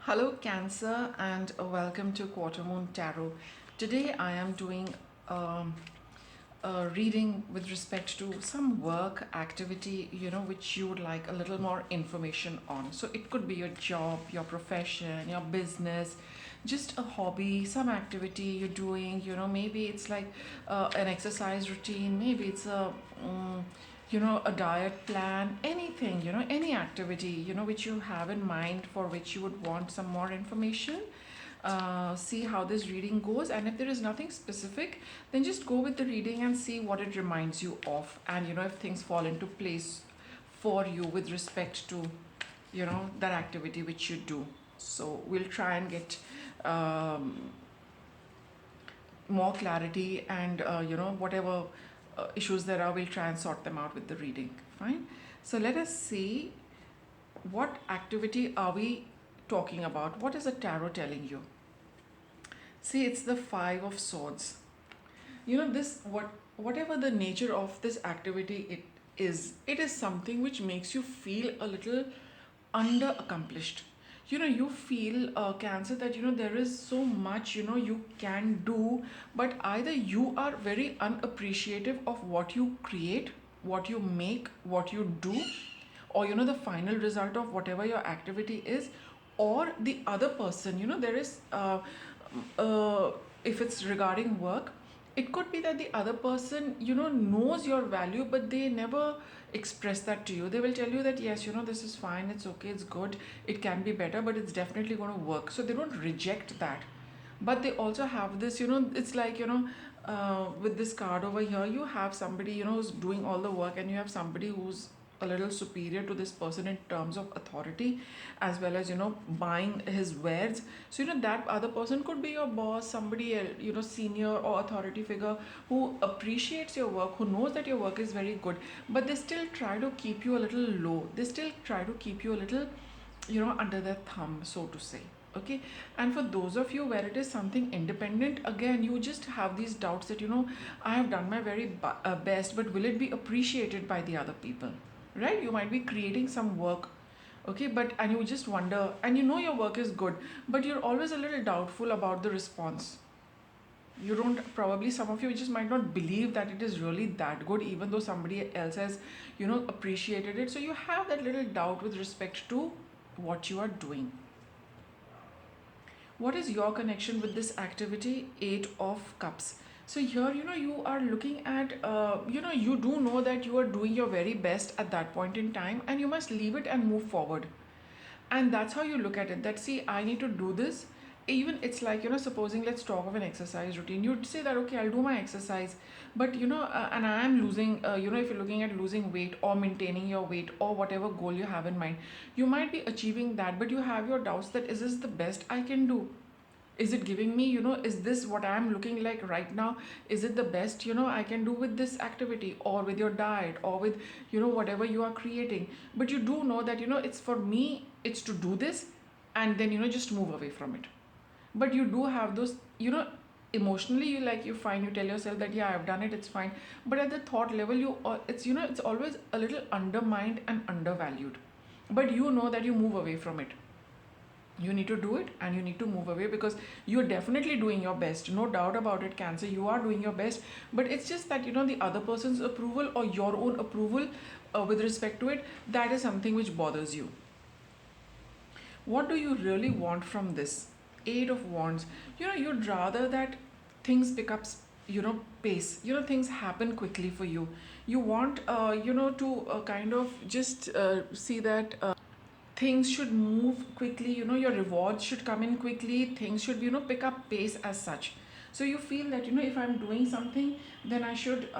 Hello, Cancer, and welcome to Quarter Moon Tarot. Today, I am doing um, a reading with respect to some work activity, which you would like a little more information on. So, it could be your job, your profession, your business, just a hobby, some activity you're doing, maybe it's like an exercise routine, maybe it's a diet plan, anything, any activity, which you have in mind for which you would want some more information. See how this reading goes, and if there is nothing specific, then just go with the reading and see what it reminds you of, and if things fall into place for you with respect to that activity which you do. So we'll try and get um, more clarity, and whatever issues there are, we'll try and sort them out with the reading. Fine. So let us see, what activity are we talking about? What is the tarot telling you? See, it's the Five of Swords. This, whatever the nature of this activity it is something which makes you feel a little under accomplished. You feel, Cancer, that there is so much you can do, but either you are very unappreciative of what you create, what you make, what you do, or the final result of whatever your activity is, or the other person, there is uh, if it's regarding work, it could be that the other person knows your value, but they never express that to you. They will tell you that yes, this is fine, it's okay, it's good, it can be better, but it's definitely going to work. So they don't reject that, but they also have this, it's like, with this card over here, you have somebody who's doing all the work, and you have somebody who's a little superior to this person in terms of authority, as well as buying his wares. So that other person could be your boss, somebody else, senior or authority figure, who appreciates your work, who knows that your work is very good, but they still try to keep you a little low, they still try to keep you a little under their thumb, so to say. Okay. And for those of you where it is something independent, again, you just have these doubts that I have done my very best, but will it be appreciated by the other people? Right? You might be creating some work, okay, but and you just wonder, and your work is good, but you're always a little doubtful about the response. You don't, probably some of you just might not believe that it is really that good, even though somebody else has appreciated it. So you have that little doubt with respect to what you are doing. What is your connection with this activity? Eight of Cups. So here, you are looking at, you do know that you are doing your very best at that point in time, and you must leave it and move forward. And that's how you look at it, that see, I need to do this. Even it's like, supposing, let's talk of an exercise routine. You'd say that, okay, I'll do my exercise, but and I am losing, if you're looking at losing weight or maintaining your weight or whatever goal you have in mind, you might be achieving that, but you have your doubts that, is this the best I can do? Is it giving me, is this what I am looking like right now? Is it the best I can do with this activity, or with your diet, or with whatever you are creating? But you do know that it's for me, it's to do this, and then just move away from it. But you do have those, emotionally, you find, you tell yourself that yeah, I've done it, it's fine, but at the thought level, it's always a little undermined and undervalued. But you know that you move away from it. You need to do it, and you need to move away, because you're definitely doing your best, no doubt about it, Cancer. You are doing your best, but it's just that the other person's approval or your own approval, with respect to it, that is something which bothers you. What do you really want from this? Eight of Wands. You'd rather that things pick up pace, things happen quickly for you. You want to kind of just see that things should move quickly, your rewards should come in quickly, things should pick up pace as such. So you feel that if I'm doing something, then I should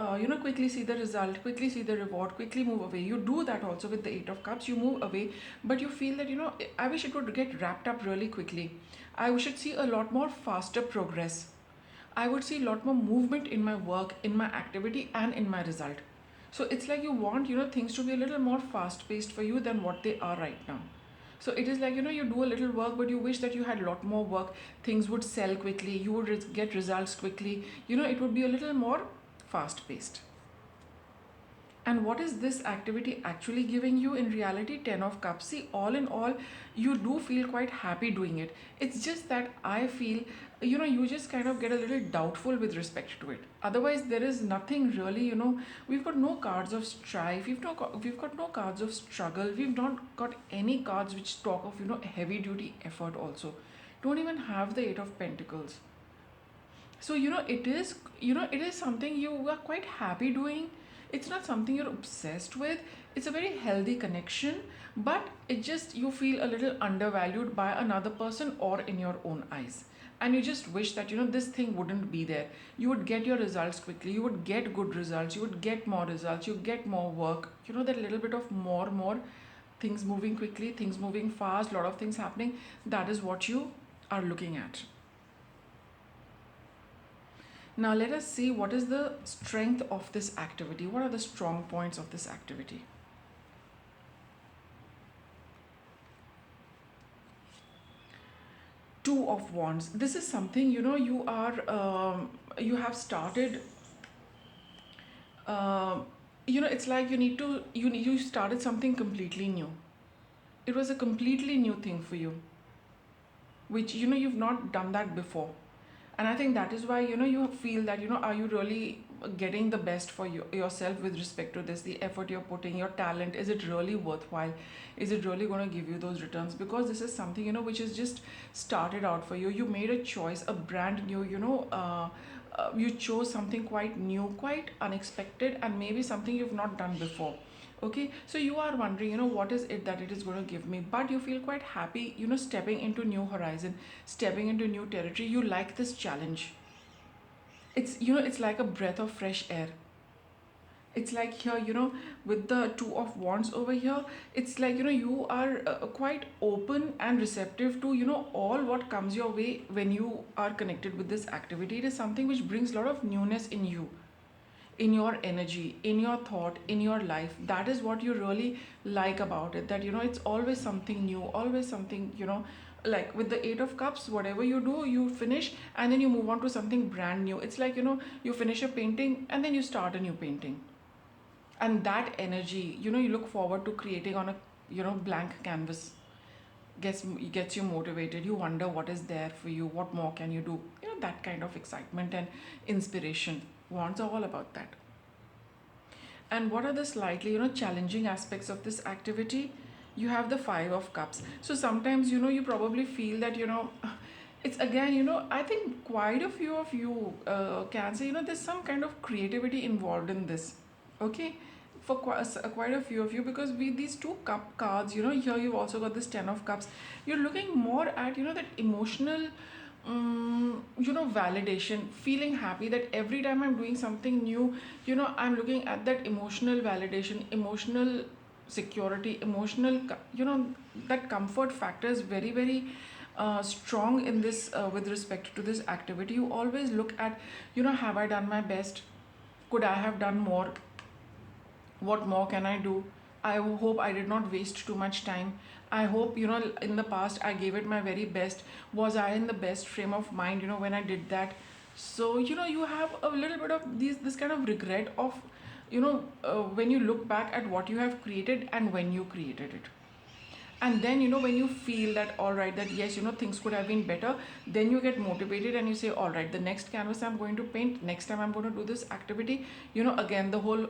quickly see the result, quickly see the reward, quickly move away. You do that also with the Eight of Cups, you move away, but you feel that I wish it would get wrapped up really quickly. I should see a lot more faster progress. I would see a lot more movement in my work, in my activity, and in my result. So it's like you want, things to be a little more fast paced for you than what they are right now. So it is like, you do a little work, but you wish that you had a lot more work. Things would sell quickly, you would get results quickly. It would be a little more fast paced. And what is this activity actually giving you in reality? 10 of cups. See, all in all, you do feel quite happy doing it. It's just that I feel, you just kind of get a little doubtful with respect to it. Otherwise, there is nothing really, we've got no cards of strife, we've got no cards of struggle, we've not got any cards which talk of, heavy duty effort also. Don't even have the Eight of Pentacles. So it is something you are quite happy doing. It's not something you're obsessed with. It's a very healthy connection, but it just, you feel a little undervalued by another person or in your own eyes. And you just wish that this thing wouldn't be there. You would get your results quickly, you would get good results, you would get more results, you get more work, that little bit of more things moving quickly, things moving fast, lot of things happening. That is what you are looking at. Now let us see what is the strength of this activity. What are the strong points of this activity? Two of Wands. This is something, you have started. Uh, it's like you started something completely new. It was a completely new thing for you, which you've not done that before. And I think that is why you feel that are you really getting the best for yourself with respect to this, the effort you're putting, your talent, is it really worthwhile, is it really going to give you those returns? Because this is something which is just started out for you. You made a choice, a brand new, you chose something quite new, quite unexpected, and maybe something you've not done before. Okay, so you are wondering what is it that it is going to give me, but you feel quite happy stepping into new horizon, stepping into new territory. You like this challenge. It's like a breath of fresh air. It's like here, with the Two of Wands over here, it's like you are quite open and receptive to all what comes your way when you are connected with this activity. It is something which brings a lot of newness in you, in your energy, in your thought, in your life. That is what you really like about it, that it's always something new, always something, like with the Eight of Cups, whatever you do, you finish and then you move on to something brand new. It's like you finish a painting and then you start a new painting. And that energy, you look forward to creating on a blank canvas, gets you motivated. You wonder what is there for you, what more can you do, that kind of excitement and inspiration. Wands are all about that. And what are the slightly challenging aspects of this activity? You have the Five of Cups. So sometimes you probably feel that it's again I think quite a few of you can say there's some kind of creativity involved in this. Okay, for quite a few of you, because with these two cup cards, here you've also got this Ten of Cups. You're looking more at that emotional validation, feeling happy that every time I'm doing something new, I'm looking at that emotional validation, emotional security, emotional that comfort factor is very, very strong in this, with respect to this activity. You always look at have I done my best, could I have done more, what more can I do? I hope I did not waste too much time. I hope in the past I gave it my very best. Was I in the best frame of mind when I did that? So you have a little bit of this kind of regret of when you look back at what you have created and when you created it. And then when you feel that all right, that yes, things could have been better, then you get motivated and you say all right, the next canvas I'm going to paint, next time I'm going to do this activity, again the whole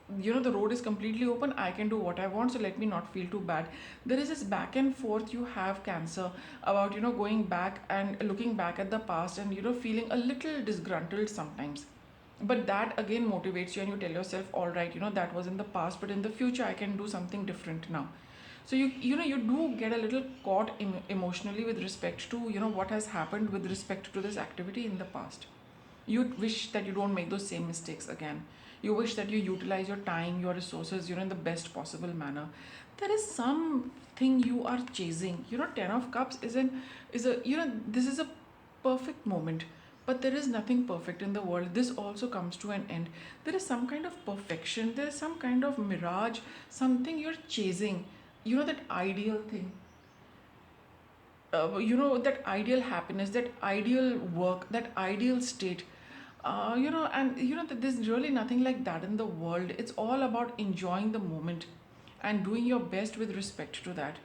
the road is completely open, I can do what I want, so let me not feel too bad. There is this back and forth you have, Cancer, about going back and looking back at the past and feeling a little disgruntled sometimes. But that again motivates you and you tell yourself all right, that was in the past, but in the future I can do something different now. So you do get a little caught emotionally with respect to what has happened with respect to this activity in the past. You wish that you don't make those same mistakes again. You wish that you utilize your time, your resources in the best possible manner. There is something you are chasing. Ten of Cups is a this is a perfect moment, but there is nothing perfect in the world. This also comes to an end. There is some kind of perfection, there is some kind of mirage, something you're chasing, that ideal thing, that ideal happiness, that ideal work, that ideal state. And that there's really nothing like that in the world. It's all about enjoying the moment and doing your best with respect to that.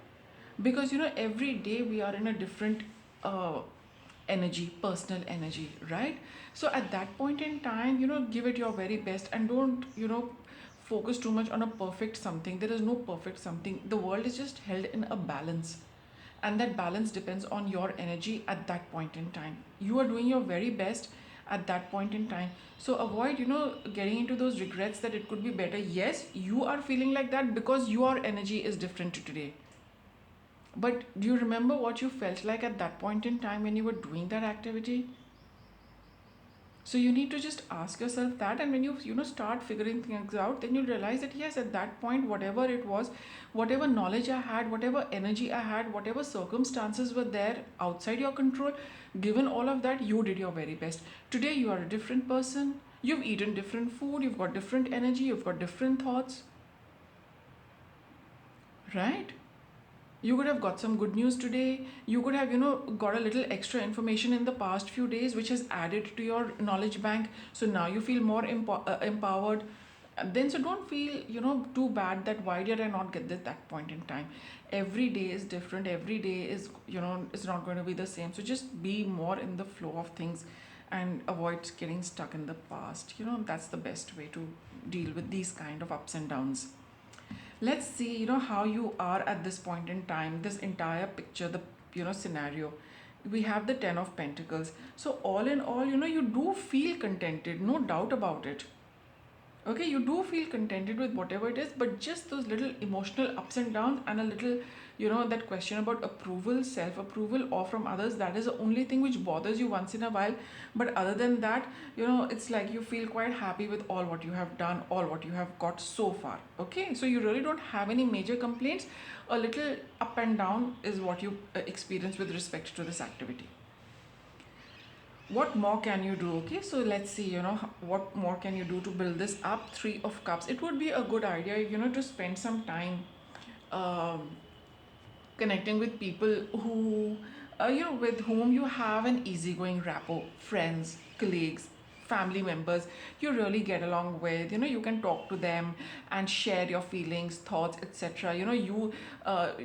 Because every day we are in a different uh, energy, personal energy, right? So at that point in time, give it your very best, and don't focus too much on a perfect something. There is no perfect something. The world is just held in a balance, and that balance depends on your energy at that point in time. You are doing your very best at that point in time. So avoid getting into those regrets that it could be better. Yes, you are feeling like that because your energy is different to today, but do you remember what you felt like at that point in time when you were doing that activity? So you need to just ask yourself that, and when you start figuring things out, then you'll realize that yes, at that point, whatever it was, whatever knowledge I had, whatever energy I had, whatever circumstances were there outside your control, given all of that, you did your very best. Today you are a different person. You've eaten different food, you've got different energy, you've got different thoughts, right? You could have got some good news today. You could have got a little extra information in the past few days which has added to your knowledge bank, so now you feel more empowered. Then so don't feel too bad that why did I not get this that point in time. Every day is different. Every day is it's not going to be the same. So just be more in the flow of things and avoid getting stuck in the past. That's the best way to deal with these kind of ups and downs. Let's see how you are at this point in time, this entire picture, the scenario. We have the 10 of pentacles. So all in all, you do feel contented, no doubt about it. Okay, you do feel contented with whatever it is, but just those little emotional ups and downs, and a little that question about approval, self approval, or from others, that is the only thing which bothers you once in a while. But other than that, it's like you feel quite happy with all what you have done, all what you have got so far. Okay, so you really don't have any major complaints. A little up and down is what you experience with respect to this activity. What more can you do? Okay, so let's see what more can you do to build this up. 3 of cups, it would be a good idea to spend some time um, connecting with people who with whom you have an easygoing rapport, friends, colleagues, family members you really get along with. You can talk to them and share your feelings, thoughts, etc. You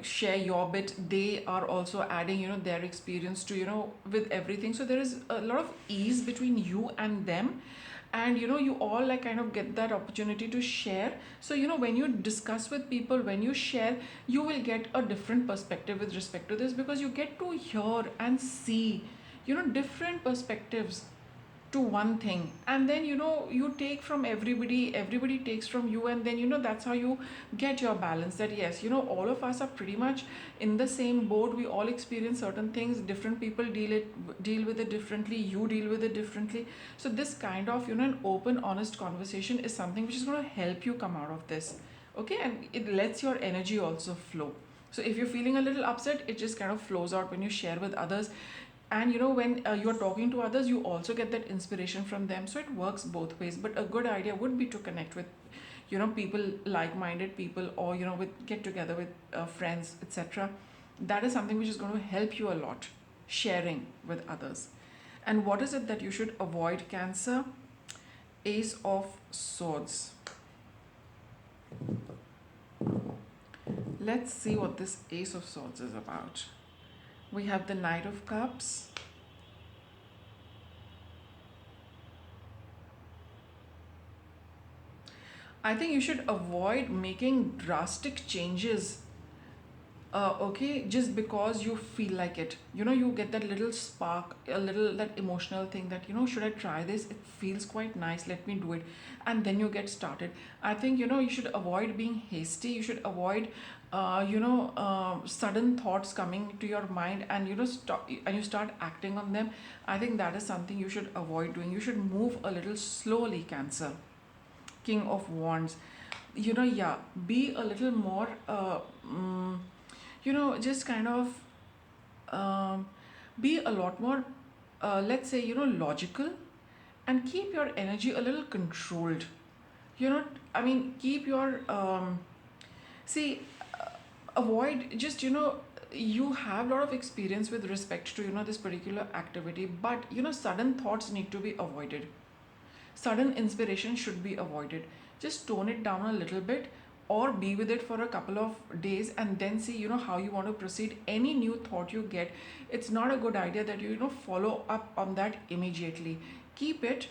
share your bit, they are also adding their experience to with everything. So there is a lot of ease between you and them, and you all like kind of get that opportunity to share. So when you discuss with people, when you share, you will get a different perspective with respect to this, because you get to hear and see different perspectives to one thing, and then you take from everybody takes from you, and then that's how you get your balance. That yes, all of us are pretty much in the same boat. We all experience certain things, different people deal with it differently, you deal with it differently. So this kind of an open honest conversation is something which is going to help you come out of this. Okay, and it lets your energy also flow. So if you're feeling a little upset, it just kind of flows out when you share with others. And when you're talking to others, you also get that inspiration from them. So it works both ways. But a good idea would be to connect with people, like-minded people, or with get together with friends, etc. That is something which is going to help you a lot, sharing with others. And what is it that you should avoid, Cancer? Ace of Swords. Let's see what this Ace of Swords is about. We have the Knight of Cups. I think you should avoid making drastic changes, okay, just because you feel like it. You get that little spark, a little that emotional thing that, should I try this? It feels quite nice, let me do it. And then you get started. I think, you should avoid being hasty. You should avoid sudden thoughts coming to your mind, and stop and you start acting on them. I think that is something you should avoid doing. You should move a little slowly, Cancer. King of Wands. Yeah, be a little more just kind of be a lot more let's say logical, and keep your energy a little controlled. I mean, keep your see avoid just you have a lot of experience with respect to this particular activity, but sudden thoughts need to be avoided. Sudden inspiration should be avoided. Just tone it down a little bit, or be with it for a couple of days and then see how you want to proceed. Any new thought you get, it's not a good idea that you follow up on that immediately. Keep it,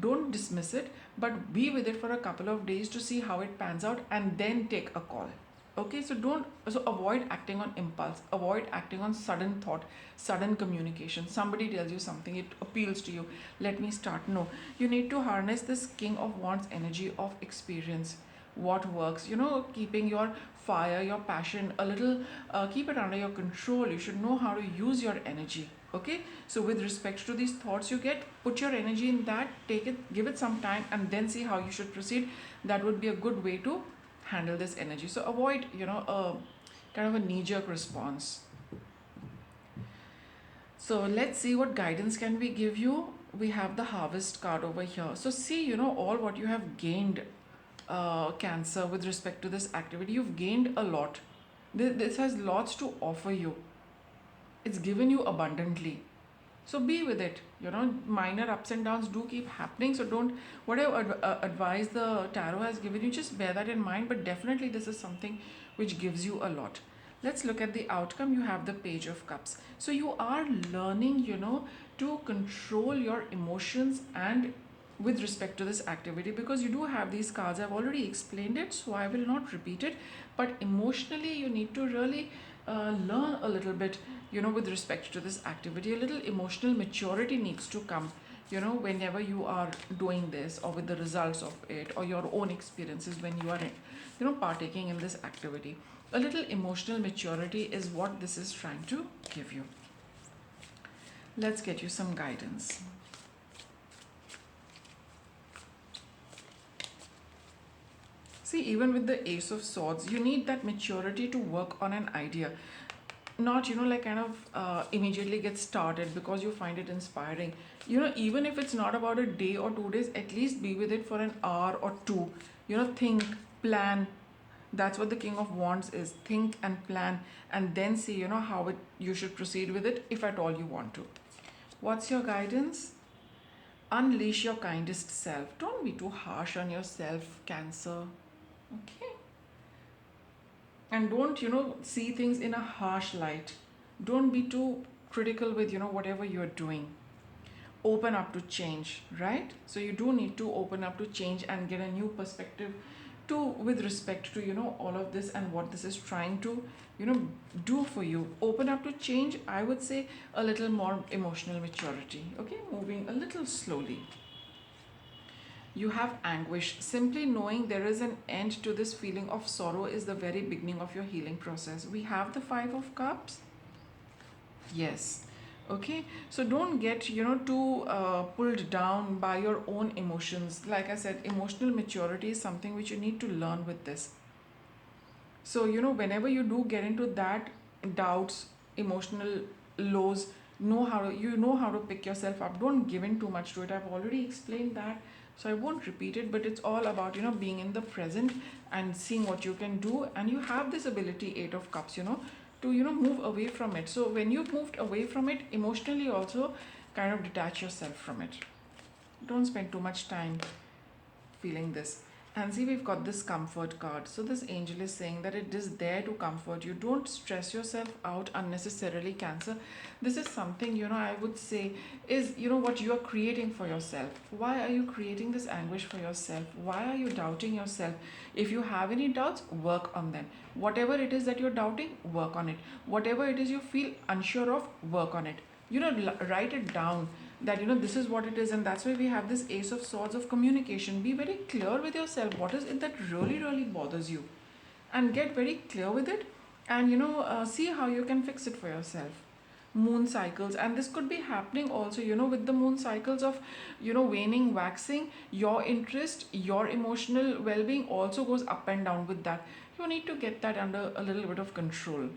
don't dismiss it, but be with it for a couple of days to see how it pans out and then take a call. Okay, so don't so avoid acting on impulse, avoid acting on sudden thought, sudden communication. Somebody tells you something, it appeals to you, let me start. No, you need to harness this king of wands energy of experience. What works, keeping your fire, your passion a little, keep it under your control. You should know how to use your energy. Okay, so with respect to these thoughts you get, put your energy in that, take it, give it some time, and then see how you should proceed. That would be a good way to handle this energy. So avoid a kind of a knee-jerk response. So let's see what guidance can we give you. We have the harvest card over here. So see, all what you have gained, Cancer, with respect to this activity. You've gained a lot. This has lots to offer you. It's given you abundantly. So be with it. Minor ups and downs do keep happening. So don't, whatever advice the tarot has given you, just bear that in mind. But definitely this is something which gives you a lot. Let's look at the outcome. You have the Page of Cups. So you are learning, to control your emotions and with respect to this activity, because you do have these cards. I've already explained it, so I will not repeat it. But emotionally, you need to really learn a little bit, with respect to this activity. A little emotional maturity needs to come, whenever you are doing this, or with the results of it, or your own experiences when you are, partaking in this activity. A little emotional maturity is what this is trying to give you. Let's get you some guidance. See, even with the Ace of Swords, you need that maturity to work on an idea. Not, immediately get started because you find it inspiring. Even if it's not about a day or 2 days, at least be with it for an hour or two. Think, plan. That's what the King of Wands is. Think and plan, and then see, how you should proceed with it, if at all you want to. What's your guidance? Unleash your kindest self. Don't be too harsh on yourself, Cancer. Okay, and don't see things in a harsh light. Don't be too critical with whatever you're doing. Open up to change, right? So you do need to open up to change and get a new perspective to with respect to all of this and what this is trying to do for you. Open up to change. I would say a little more emotional maturity. Okay, moving a little slowly. You have anguish. Simply knowing there is an end to this feeling of sorrow is the very beginning of your healing process. We have the Five of Cups. Yes. Okay, so don't get too pulled down by your own emotions. Like I said, emotional maturity is something which you need to learn with this. So whenever you do get into that doubts, emotional lows, know how to pick yourself up. Don't give in too much to it. I've already explained that, so I won't repeat it. But it's all about being in the present and seeing what you can do. And you have this ability, Eight of Cups, to move away from it. So when you've moved away from it emotionally, also kind of detach yourself from it. Don't spend too much time feeling this. And see, we've got this Comfort card. So this angel is saying that it is there to comfort you. Don't stress yourself out unnecessarily, Cancer. This is something I would say is what you are creating for yourself. Why are you creating this anguish for yourself? Why are you doubting yourself? If you have any doubts, work on them. Whatever it is that you're doubting, work on it. Whatever it is you feel unsure of, work on it. Write it down that this is what it is. And that's why we have this Ace of Swords of communication. Be very clear with yourself. What is it that really bothers you, and get very clear with it, and see how you can fix it for yourself. Moon cycles, and this could be happening also with the moon cycles of waning, waxing. Your interest, your emotional well-being also goes up and down with that. You need to get that under a little bit of control.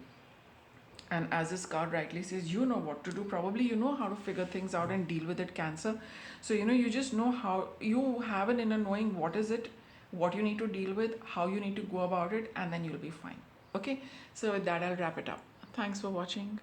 And as this card rightly says, you know what to do. Probably you know how to figure things out and deal with it, Cancer. So you just know how. You have an inner knowing what is it, what you need to deal with, how you need to go about it, and then you'll be fine. Okay, so with that I'll wrap it up. Thanks for watching.